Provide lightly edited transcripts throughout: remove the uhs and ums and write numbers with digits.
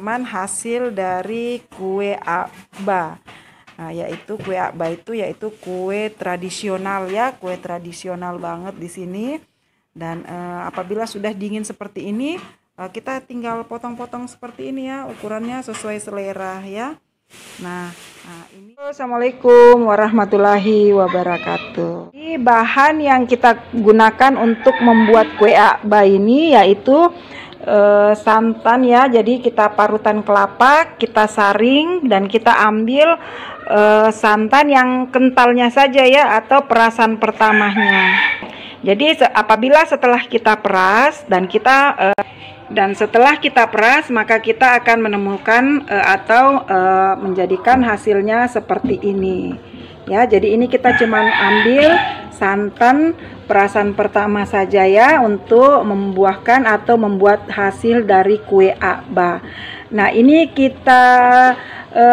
hasil dari kue akba. Nah, yaitu kue akba yaitu kue tradisional ya, kue tradisional banget di sini. Dan apabila sudah dingin seperti ini, kita tinggal potong-potong seperti ini ya, ukurannya sesuai selera ya. Nah, ini Assalamualaikum warahmatullahi wabarakatuh. Ini bahan yang kita gunakan untuk membuat kue akba ini yaitu santan ya. Jadi kita parutan kelapa, kita saring dan kita ambil santan yang kentalnya saja ya, atau perasan pertamanya. Jadi apabila setelah kita peras dan setelah kita peras, maka kita akan menemukan atau menjadikan hasilnya seperti ini ya. Jadi ini kita cuma ambil santan perasan pertama saja ya, untuk membuahkan atau membuat hasil dari kue akba. Nah, ini kita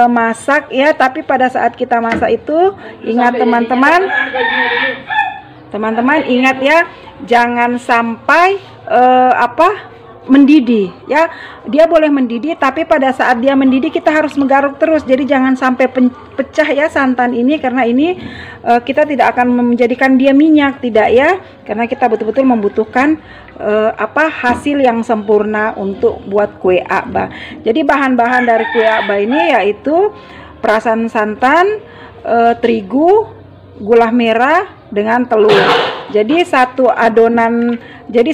masak ya, tapi pada saat kita masak itu ingat teman-teman ingat ya, jangan sampai mendidih ya. Dia boleh mendidih, tapi pada saat dia mendidih kita harus menggaruk terus. Jadi jangan sampai pecah ya santan ini, karena ini kita tidak akan menjadikan dia minyak, tidak ya, karena kita betul-betul membutuhkan hasil yang sempurna untuk buat kue akba. Jadi bahan-bahan dari kue akba ini yaitu perasan santan, terigu, gula merah dengan telur. Jadi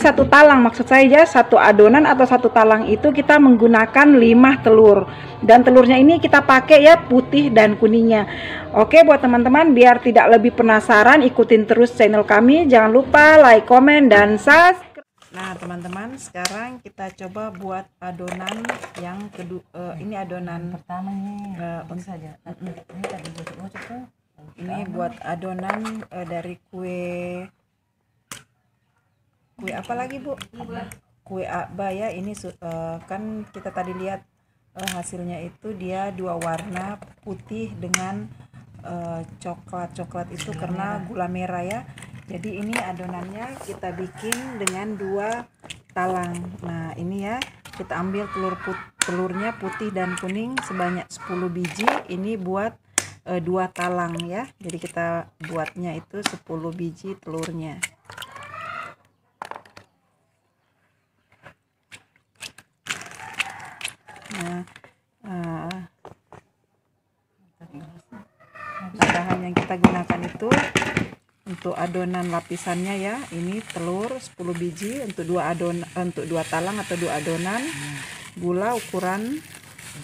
satu talang, maksud saya satu adonan atau satu talang itu kita menggunakan 5 telur, dan telurnya ini kita pakai ya putih dan kuningnya. Oke, buat teman-teman biar tidak lebih penasaran, ikutin terus channel kami, jangan lupa like, komen, dan subscribe. Nah teman-teman, sekarang kita coba buat adonan yang kedua. Ini adonan pertama nih saja. Ini tadi bocok tuh. Ini buat adonan dari kue apa lagi Bu? Kue akba ya. Ini kan kita tadi lihat hasilnya itu dia 2 warna, putih dengan coklat itu karena gula merah ya. Jadi ini adonannya kita bikin dengan 2 talang. Nah ini ya, kita ambil telurnya putih dan kuning sebanyak 10 biji. Ini buat 2 talang ya. Jadi kita buatnya itu 10 biji telurnya. Bahan yang kita gunakan itu untuk adonan lapisannya ya, ini telur 10 biji untuk 2 talang atau 2 adonan, gula ukuran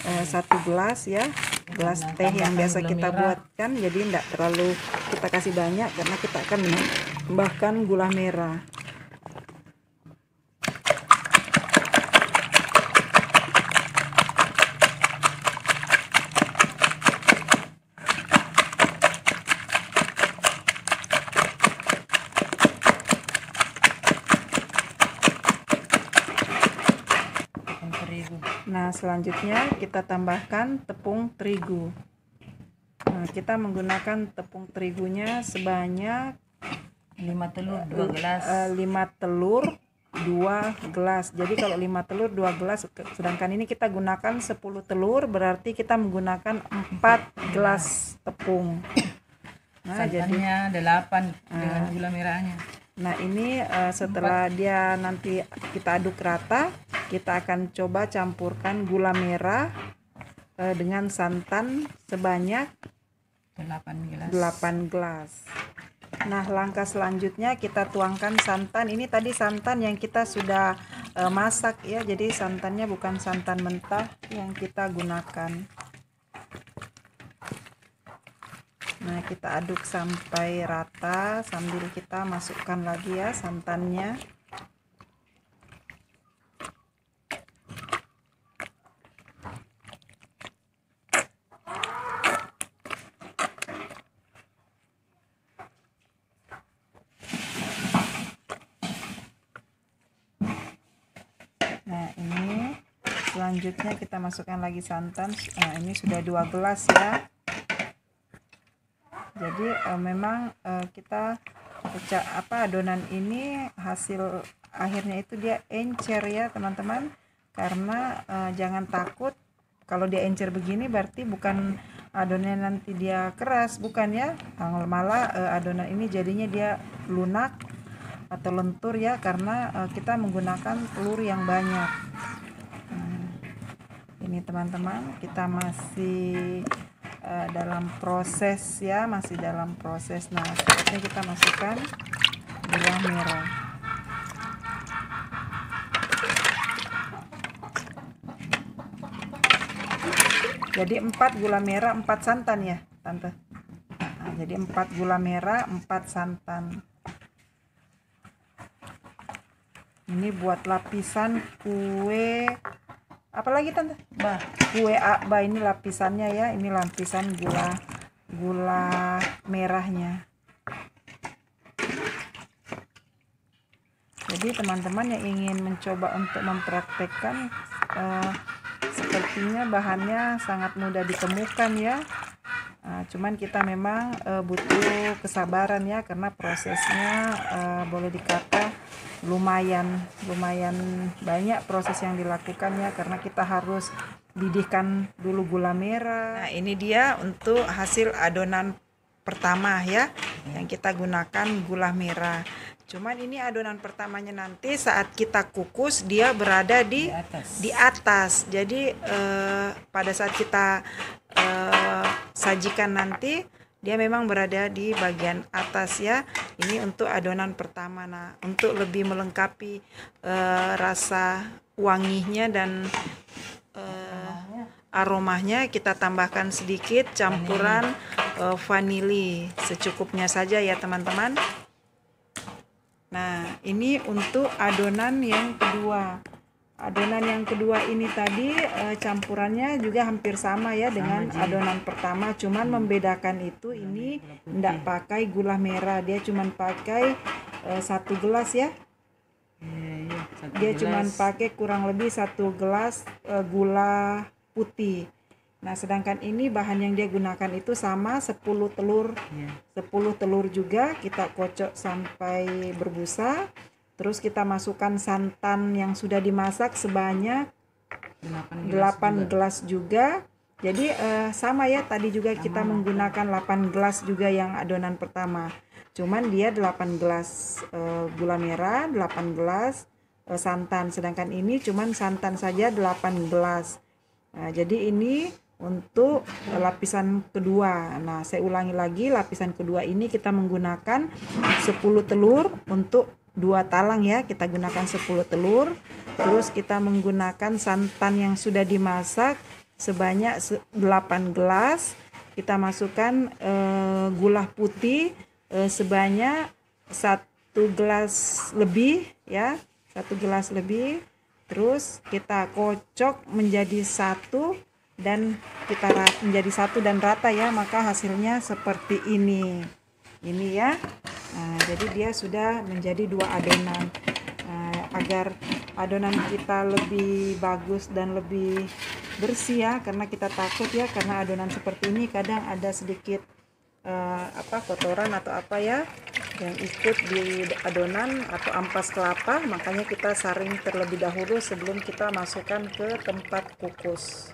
1 gelas ya, gelas teh yang biasa kita buatkan. Jadi tidak terlalu kita kasih banyak karena kita akan menambahkan gula merah. Nah selanjutnya kita tambahkan tepung terigu. Nah, kita menggunakan tepung terigunya sebanyak 5 telur 2 gelas. 5 telur 2 gelas. Jadi kalau 5 telur 2 gelas, sedangkan ini kita gunakan 10 telur, berarti kita menggunakan 4 gelas tepung. Nah, santannya 8 dengan gula merahnya. Nah ini setelah dia nanti kita aduk rata, kita akan coba campurkan gula merah dengan santan sebanyak 8 gelas. Nah langkah selanjutnya kita tuangkan santan. Ini tadi santan yang kita sudah masak ya, jadi santannya bukan santan mentah yang kita gunakan. Nah kita aduk sampai rata sambil kita masukkan lagi ya santannya. Nah ini selanjutnya kita masukkan lagi santan. Nah ini sudah 2 gelas ya. Jadi memang kita adonan ini hasil akhirnya itu dia encer ya teman-teman, karena jangan takut kalau dia encer begini berarti bukan adonannya nanti dia keras, bukan ya, malah adonan ini jadinya dia lunak atau lentur ya, karena kita menggunakan telur yang banyak. Ini teman-teman, kita masih dalam proses ya, masih dalam proses. Nah, saatnya kita masukkan gula merah. Jadi 4 gula merah 4 santan ya tante. Nah, jadi 4 gula merah 4 santan. Ini buat lapisan kue apa lagi tante? Kue akba, ini lapisannya ya, ini lapisan gula merahnya. Jadi teman-teman yang ingin mencoba untuk mempraktekkan, sepertinya bahannya sangat mudah ditemukan ya. Cuman kita memang butuh kesabaran ya, karena prosesnya boleh dikata lumayan banyak proses yang dilakukan ya, karena kita harus didihkan dulu gula merah. Nah, ini dia untuk hasil adonan pertama ya, yang kita gunakan gula merah. Cuman ini adonan pertamanya, nanti saat kita kukus dia berada di atas. Jadi pada saat kita sajikan nanti dia memang berada di bagian atas ya. Ini untuk adonan pertama. Nah, untuk lebih melengkapi rasa wanginya dan aromanya, kita tambahkan sedikit campuran vanili secukupnya saja ya teman-teman. Nah, ini untuk adonan yang kedua. Adonan yang kedua ini tadi campurannya juga hampir sama ya dengan adonan pertama, cuman membedakan itu ini tidak pakai gula merah, dia cuman pakai 1 gelas ya. Dia cuman pakai kurang lebih 1 gelas gula putih. Nah, sedangkan ini bahan yang dia gunakan itu sama 10 telur. 10 telur juga kita kocok sampai berbusa. Terus kita masukkan santan yang sudah dimasak sebanyak 8 gelas juga. Jadi sama ya, tadi juga kita menggunakan 8 gelas juga yang adonan pertama. Cuman dia 8 gelas gula merah, 8 gelas santan. Sedangkan ini cuman santan saja 8 gelas. Nah, jadi ini untuk lapisan kedua. Nah, saya ulangi lagi, lapisan kedua ini kita menggunakan 10 telur untuk 2 talang ya, kita gunakan 10 telur. Terus kita menggunakan santan yang sudah dimasak sebanyak 8 gelas. Kita masukkan gula putih sebanyak 1 gelas lebih ya, 1 gelas lebih. Terus kita kocok menjadi satu dan kita menjadi satu dan rata ya, maka hasilnya seperti ini ya. Nah, jadi dia sudah menjadi 2 adonan. Agar adonan kita lebih bagus dan lebih bersih ya, karena kita takut ya, karena adonan seperti ini kadang ada sedikit kotoran atau apa ya yang ikut di adonan atau ampas kelapa, makanya kita saring terlebih dahulu sebelum kita masukkan ke tempat kukus.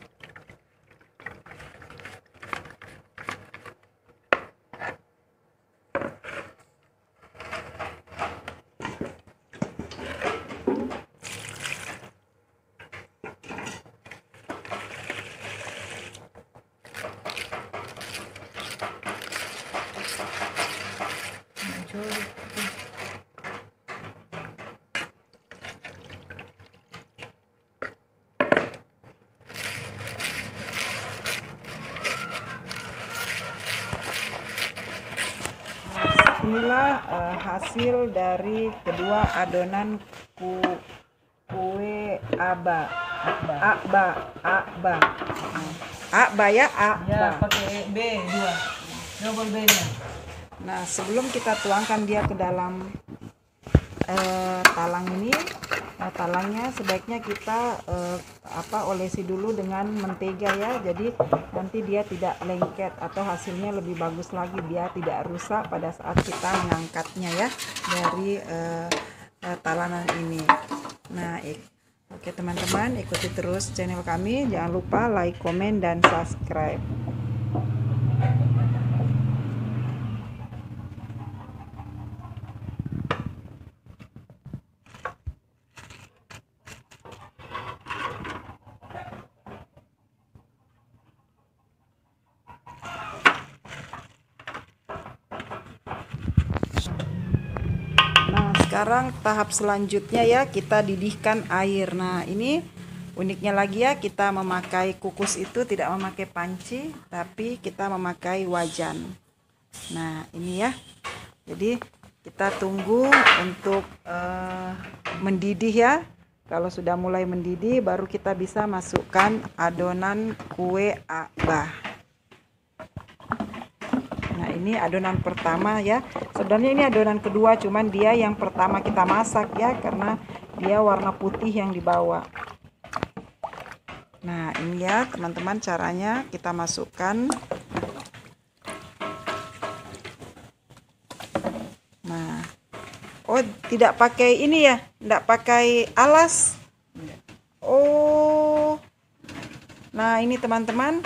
Inilah hasil dari kedua adonan kue akba ya, akba. Ya, pakai B 2. Double B-nya. Nah, sebelum kita tuangkan dia ke dalam talang ini, talangnya sebaiknya kita olesi dulu dengan mentega ya, jadi nanti dia tidak lengket atau hasilnya lebih bagus lagi, dia tidak rusak pada saat kita mengangkatnya ya dari talangan ini. Nah, Oke teman-teman, ikuti terus channel kami. Jangan lupa like, komen, dan subscribe. Nah, sekarang tahap selanjutnya ya, kita didihkan air. Nah, ini uniknya lagi ya, kita memakai kukus itu tidak memakai panci, tapi kita memakai wajan. Nah, ini ya. Jadi, kita tunggu untuk mendidih ya. Kalau sudah mulai mendidih, baru kita bisa masukkan adonan kue abah. Nah, ini adonan pertama ya. Sebenarnya ini adonan kedua, cuman dia yang pertama kita masak ya, karena dia warna putih yang dibawa. Nah, ini ya teman-teman caranya, kita masukkan. Nah, oh tidak pakai ini ya, tidak pakai alas. Oh, nah ini teman-teman,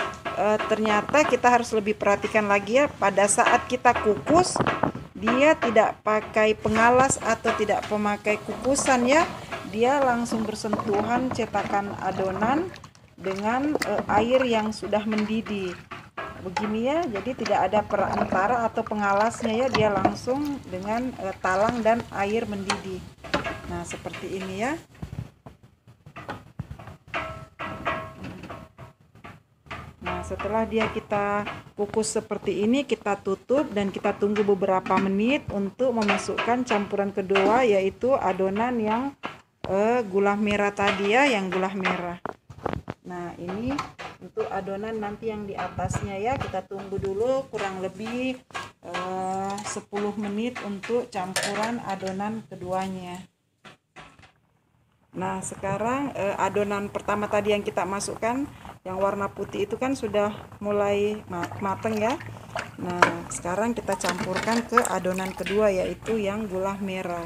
ternyata kita harus lebih perhatikan lagi ya, pada saat kita kukus dia tidak pakai pengalas atau tidak memakai kukusan ya, dia langsung bersentuhan cetakan adonan dengan air yang sudah mendidih begini ya. Jadi tidak ada perantara atau pengalasnya ya, dia langsung dengan talang dan air mendidih. Nah, seperti ini ya. Nah, setelah dia kita kukus seperti ini, kita tutup dan kita tunggu beberapa menit untuk memasukkan campuran kedua, yaitu adonan yang gula merah tadi ya, yang gula merah. Nah, ini untuk adonan nanti yang di atasnya ya, kita tunggu dulu kurang lebih 10 menit untuk campuran adonan keduanya. Nah, sekarang adonan pertama tadi yang kita masukkan yang warna putih itu kan sudah mulai mateng ya. Nah, sekarang kita campurkan ke adonan kedua, yaitu yang gula merah.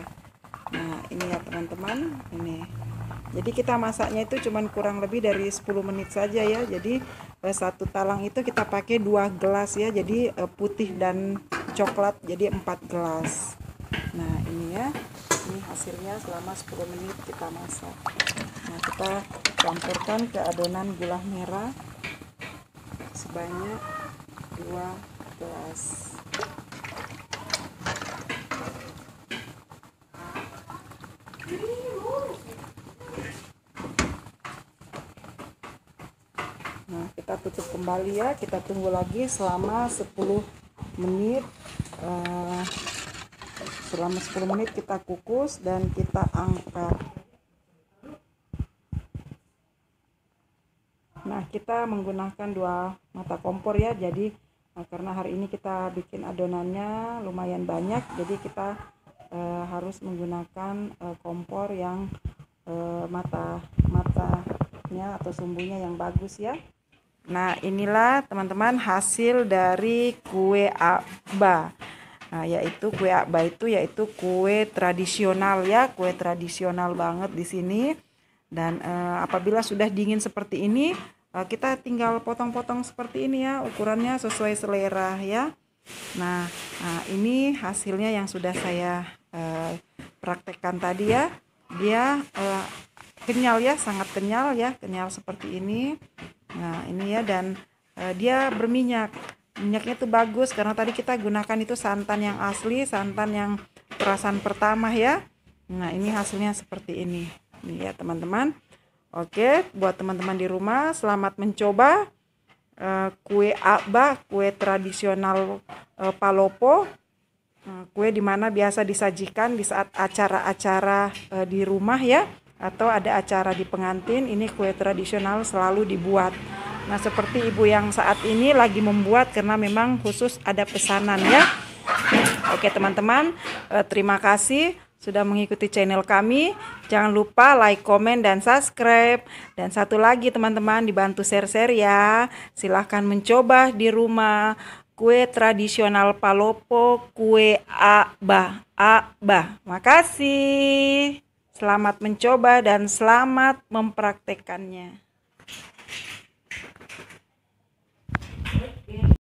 Nah, ini ya teman-teman, ini. Jadi kita masaknya itu cuman kurang lebih dari 10 menit saja ya. Jadi satu talang itu kita pakai 2 gelas ya. Jadi putih dan coklat jadi 4 gelas. Nah, ini ya. Ini hasilnya selama 10 menit kita masak. Nah, kita campurkan ke adonan gula merah sebanyak 2 gelas. Nah, kita tutup kembali ya, kita tunggu lagi selama 10 menit. Selama 10 menit kita kukus dan kita angkat. Nah, kita menggunakan 2 mata kompor ya. Jadi karena hari ini kita bikin adonannya lumayan banyak, jadi kita harus menggunakan kompor yang matanya atau sumbunya yang bagus ya. Nah, inilah teman-teman hasil dari kue abah. Nah, yaitu kue abah itu yaitu kue tradisional ya, kue tradisional banget di sini. Dan apabila sudah dingin seperti ini, kita tinggal potong-potong seperti ini ya, ukurannya sesuai selera ya. Nah, ini hasilnya yang sudah saya praktekkan tadi ya. Dia kenyal ya, sangat kenyal ya, kenyal seperti ini. Nah, ini ya, dan dia berminyak. Minyaknya itu bagus karena tadi kita gunakan itu santan yang asli, santan yang perasan pertama ya. Nah, ini hasilnya seperti ini. Ini ya teman-teman. Oke, buat teman-teman di rumah, selamat mencoba kue abah, kue tradisional Palopo. Kue dimana biasa disajikan di saat acara-acara di rumah ya, atau ada acara di pengantin. Ini kue tradisional selalu dibuat. Nah, seperti ibu yang saat ini lagi membuat karena memang khusus ada pesanan ya. Oke teman-teman, terima kasih sudah mengikuti channel kami. Jangan lupa like, komen, dan subscribe. Dan satu lagi teman-teman, dibantu share-share ya. Silahkan mencoba di rumah kue tradisional Palopo, kue abah. Makasih. Selamat mencoba dan selamat mempraktekannya.